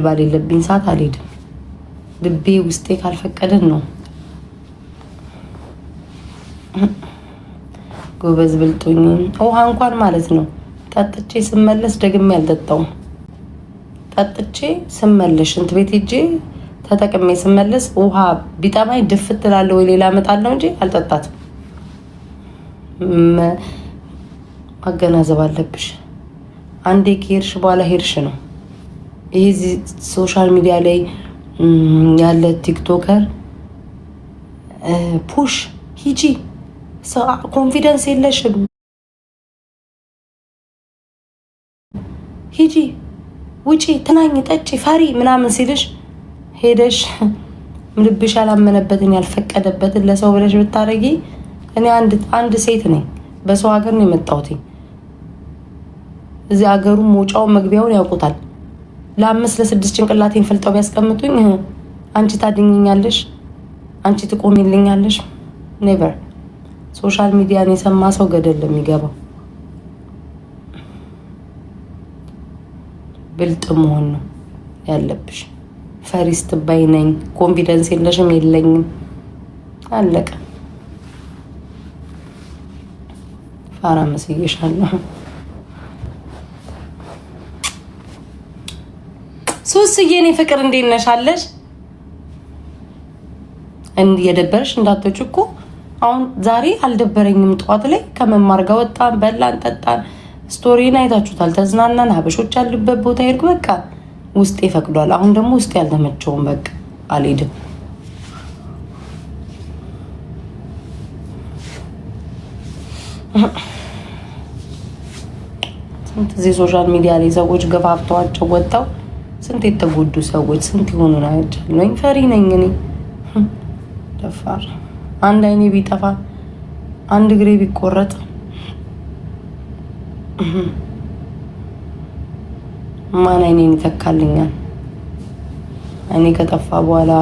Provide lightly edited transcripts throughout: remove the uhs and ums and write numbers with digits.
ባሌለብኝ ሰዓት አልሄድም። ልቤ ውስጤ ካልፈቀደን ነው። ጎበዝ ብልጡኝ ውሃ እንኳን ማለት ነው ጠጥቼ ስመለስ ደግሜ አልጠጣውም። ጠጥቼ ስመለስ ሽንት ቤት ሄጄ ተጠቅሜ ስመለስ ውሃ ቢጠማኝ ድፍት እላለሁ ወይ ሌላ እመጣለሁ እንጂ አልጠጣትም። ማገናዘብ አለብሽ። አንዴ ከሄድሽ በኋላ ሄድሽ ነው። ይሄ ሶሻል ሚዲያ ላይ ያለ ቲክቶከር ፑሽ ሂጂ ኮንፊደንስ የለሽም ሂጂ ውጪ ትናኝ ጠጪ ፈሪ ምናምን ሲልሽ ሄደሽ ልብሽ ያላመነበትን ያልፈቀደበትን ለሰው ብለሽ ብታረጊ። እኔ አንድ ሴት ነኝ፣ በሰው ሀገር ነው የመጣሁት። እዚህ ሀገሩን መውጫውን መግቢያውን ያውቁታል። ለ5 ለ6 ጭንቅላቴን ፈልጠው ቢያስቀምጡኝ አንቺ ታድኝኛለሽ፣ አንቺ ትቆሚልኛለሽ? ኔቨር። ሶሻል ሚዲያን የሰማ ሰው ገደል ለሚገባው ብልጥ መሆን ነው ያለብሽ። ፈሪስት ባይ ነኝ፣ ኮንፊደንስ የለሽም፣ የለኝም፣ አለቀ። ፋራ መስዬሻለሁ። ሱስዬ እኔ ፍቅር እንዴት ነሽ አለሽ? የደበረሽ እንዳትወጪ እኮ አሁን ዛሬ አልደበረኝም። ጠዋት ላይ ከመማር ጋር ወጣን፣ በላን፣ ጠጣን። ስቶሪን አይታችሁታል። ተዝናናን። ሀበሾች ያሉበት ቦታ ሄድኩ። በቃ ውስጤ ፈቅዷል። አሁን ደግሞ ውስጤ ያልተመቸውም በቃ አልሄድም። ስንት እዚህ ሶሻል ሚዲያ ላይ ሰዎች ገፋፍተዋቸው ወጣው ስንት የተጎዱ ሰዎች ስንት ይሆኑ ናቸው። ፈሪ ነኝ እኔ ደፋር። አንድ አይኔ ቢጠፋ አንድ እግሬ ቢቆረጥ ማን አይኔን ይተካልኛል? እኔ ከጠፋ በኋላ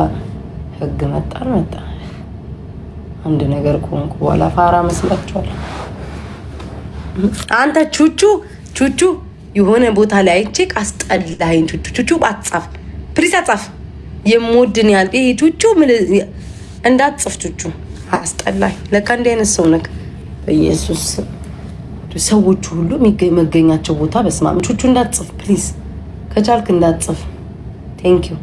ህግ መጣል መጣ። አንድ ነገር ከሆንኩ በኋላ ፋራ መስላችኋል? አንተ ቹቹ የሆነ ቦታ ላይ ቼክ አስጠላኸኝ። ቹቹ አትጻፍ ፕሊስ፣ አትጻፍ። የምወድን ያህል ይሄ ቹቹ እንዳትጽፍ። ቹቹ አስጠላኝ። ለካ እንዲህ አይነት ሰው ነክ። በኢየሱስ ሰዎቹ ሁሉ መገኛቸው ቦታ በስማም። ቹቹ እንዳትጽፍ ፕሊዝ፣ ከቻልክ እንዳትጽፍ። ቴንክ ዩ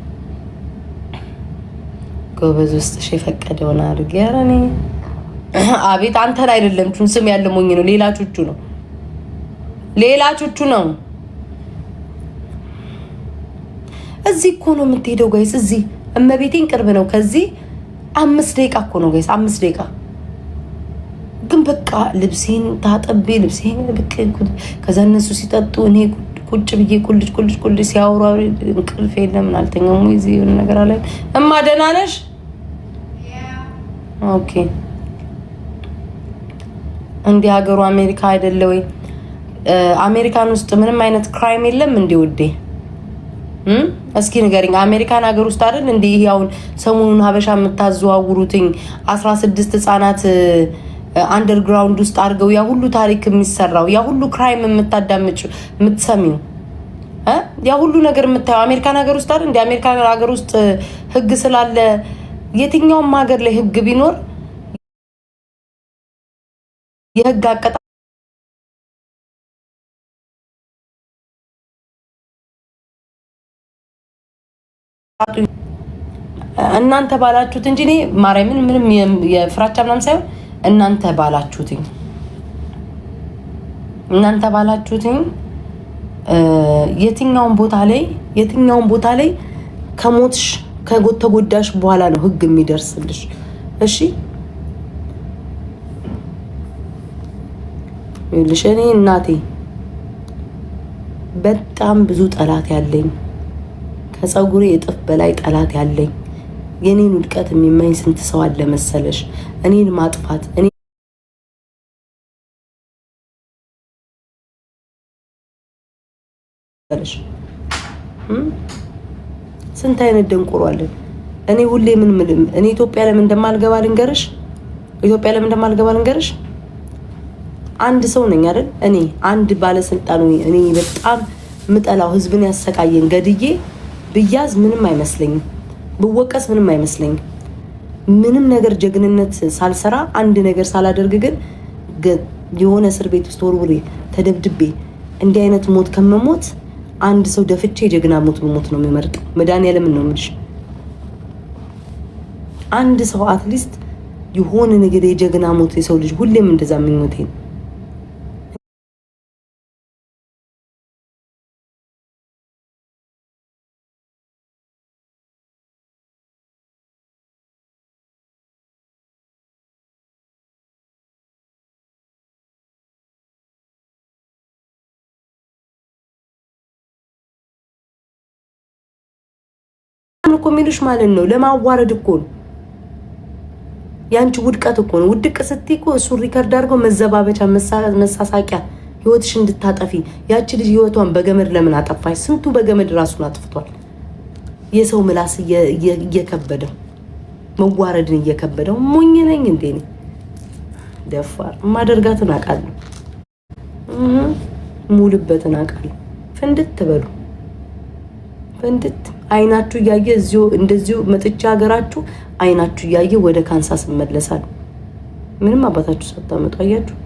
ጎበዝ። ውስጥሽ የፈቀደውን አድርጊ። ኧረ እኔ አቤት አንተን አይደለም ስም ያለ ሞኝ ነው። ሌላ ቹቹ ነው፣ ሌላ ቹቹ ነው። እዚህ እኮ ነው የምትሄደው ጋይስ። እዚህ እመቤቴን ቅርብ ነው። ከዚህ 5 ደቂቃ እኮ ነው ጋይስ፣ 5 ደቂቃ። ግን በቃ ልብሴን ታጠቤ ልብሴን ብቅ ከዛ እነሱ ሲጠጡ እኔ ቁጭ ብዬ ቁልጭ ሲያወሩ እንቅልፍ የለም። አልተኛም ወይ እዚህ የሆነ ነገር አለ። እማ ደህና ነሽ? ኦኬ። እንደ ሀገሩ አሜሪካ አይደለ ወይ? አሜሪካን ውስጥ ምንም አይነት ክራይም የለም እንዴ ውዴ? እስኪ ንገሪኝ። አሜሪካን ሀገር ውስጥ አይደል እንዴ ይሄ አሁን ሰሞኑን ሀበሻ የምታዘዋውሩትኝ 16 ህጻናት አንደርግራውንድ ውስጥ አድርገው ያ ሁሉ ታሪክ የሚሰራው ያ ሁሉ ክራይም የምታዳምጪው የምትሰሚው ያ ሁሉ ነገር የምታየው አሜሪካን ሀገር ውስጥ አይደል እንዴ? አሜሪካን ሀገር ውስጥ ህግ ስላለ የትኛውም ሀገር ላይ ህግ ቢኖር የህግ አቀጣ እናንተ ባላችሁት እንጂ እኔ ማርያምን ምንም የፍራቻ ምናምን ሳይሆን እናንተ ባላችሁትኝ የትኛውን ቦታ ላይ ከሞትሽ ተጎዳሽ በኋላ ነው ህግ የሚደርስልሽ። እሺ ይልሽ እኔ እናቴ በጣም ብዙ ጠላት ያለኝ ከፀጉሬ እጥፍ በላይ ጠላት ያለኝ የኔን ውድቀት የሚመኝ ስንት ሰው አለ መሰለሽ? እኔን ማጥፋት እኔ ስንት አይነት ደንቆሮ አለ። እኔ ሁሌ እኔ ኢትዮጵያ ለምን እንደማልገባ ልንገርሽ? አንድ ሰው ነኝ አይደል? እኔ አንድ ባለስልጣን እኔ በጣም ምጠላው ህዝብን ያሰቃየን ገድዬ ብያዝ ምንም አይመስለኝም፣ ብወቀስ ምንም አይመስለኝም። ምንም ነገር ጀግንነት ሳልሰራ አንድ ነገር ሳላደርግ ግን የሆነ እስር ቤት ውስጥ ወርውሬ ተደብድቤ እንዲህ አይነት ሞት ከመሞት አንድ ሰው ደፍቼ የጀግና ሞት በሞት ነው የሚመርጠው። መድኃኒዓለምን ነው የምልሽ። አንድ ሰው አትሊስት የሆነ ነገር የጀግና ሞት የሰው ልጅ ሁሌም እንደዛ ምኞቴ ነው። እኮ የሚሉሽ ማለት ነው ለማዋረድ እኮ ነው። ያንቺ ውድቀት እኮ ነው። ውድቅ ስትይ እኮ እሱ ሪከርድ አድርጎ መዘባበቻ መሳሳቂያ ህይወትሽ እንድታጠፊ። ያቺ ልጅ ህይወቷን በገመድ ለምን አጠፋች? ስንቱ በገመድ ራሱን አጥፍቷል። የሰው ምላስ እየከበደው መዋረድን እየከበደው ሞኝ ነኝ እንዴ? ደፋር ማደርጋትን አውቃለሁ። ሙልበትን አውቃለሁ። ፍንድት በሉ ፍንድት። አይናችሁ እያየ እዚሁ እንደዚሁ መጥቻ ሀገራችሁ አይናችሁ እያየ ወደ ካንሳስ መለሳል። ምንም አባታችሁ ሳታመጡ አያችሁ።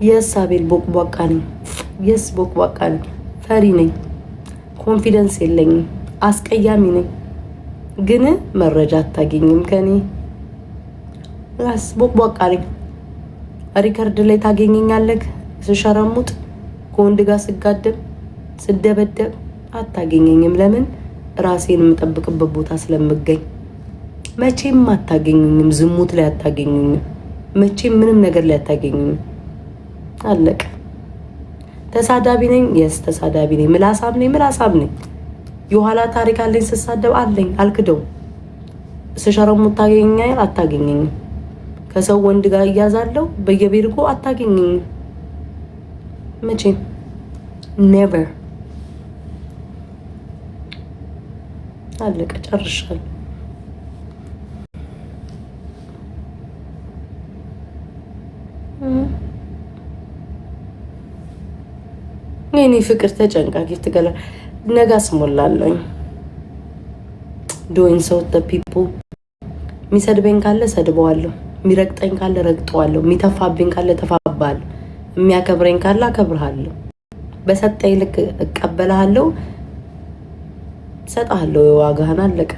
የስ አቤል ቦቅቧቃ ነኝ። የስ ቦቅቧቃ ነኝ። ፈሪ ነኝ። ኮንፊደንስ የለኝም። አስቀያሚ ነኝ። ግን መረጃ አታገኝም ከኔ። ራስ ቦቅቧቃ ነኝ። ሪከርድ ላይ ታገኘኛለህ ስሸረሙጥ፣ ከወንድ ጋር ስጋደም ስደበደብ አታገኘኝም። ለምን? ራሴን የምጠብቅበት ቦታ ስለምገኝ። መቼም አታገኙኝም። ዝሙት ላይ አታገኙኝም። መቼም ምንም ነገር ላይ አታገኙኝም። አለቀ። ተሳዳቢ ነኝ። የስ ተሳዳቢ ነኝ። ምላሳም ነኝ። ምላሳም ነኝ። የኋላ ታሪክ አለኝ። ስሳደብ አለኝ። አልክደውም። ስሸረሙጥ ታገኘኛል። አታገኘኝም። ከሰው ወንድ ጋር እያዛለሁ በየቤርጎ አታገኘኝም። መቼም ኔቨር። አለቀ። ጨርሻለሁ። የኔ ፍቅር ተጨንቃቂ ትገላ ነጋ ስሞላለኝ ዶይን ሰው ፒፖ የሚሰድበኝ ካለ ሰድበዋለሁ። የሚረግጠኝ ካለ ረግጠዋለሁ። የሚተፋብኝ ካለ ተፋባለሁ። የሚያከብረኝ ካለ አከብርሃለሁ። በሰጠኝ ልክ እቀበልሃለሁ፣ ሰጣለሁ። የዋጋህን አለቀ።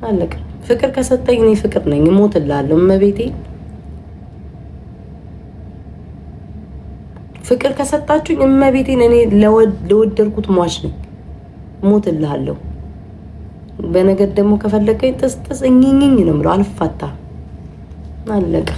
አለቀ። ፍቅር ከሰጠኝ እኔ ፍቅር ነኝ። እሞትልሃለሁ። እመቤቴ ፍቅር ከሰጣችሁኝ እመቤቴን እኔ ለወደድኩት ሟች ነኝ። እሞትልሃለሁ። በነገር ደግሞ ከፈለገኝ ጥስጥስ እኝኝኝ ነው የምለው። አልፋታ። አለቀ።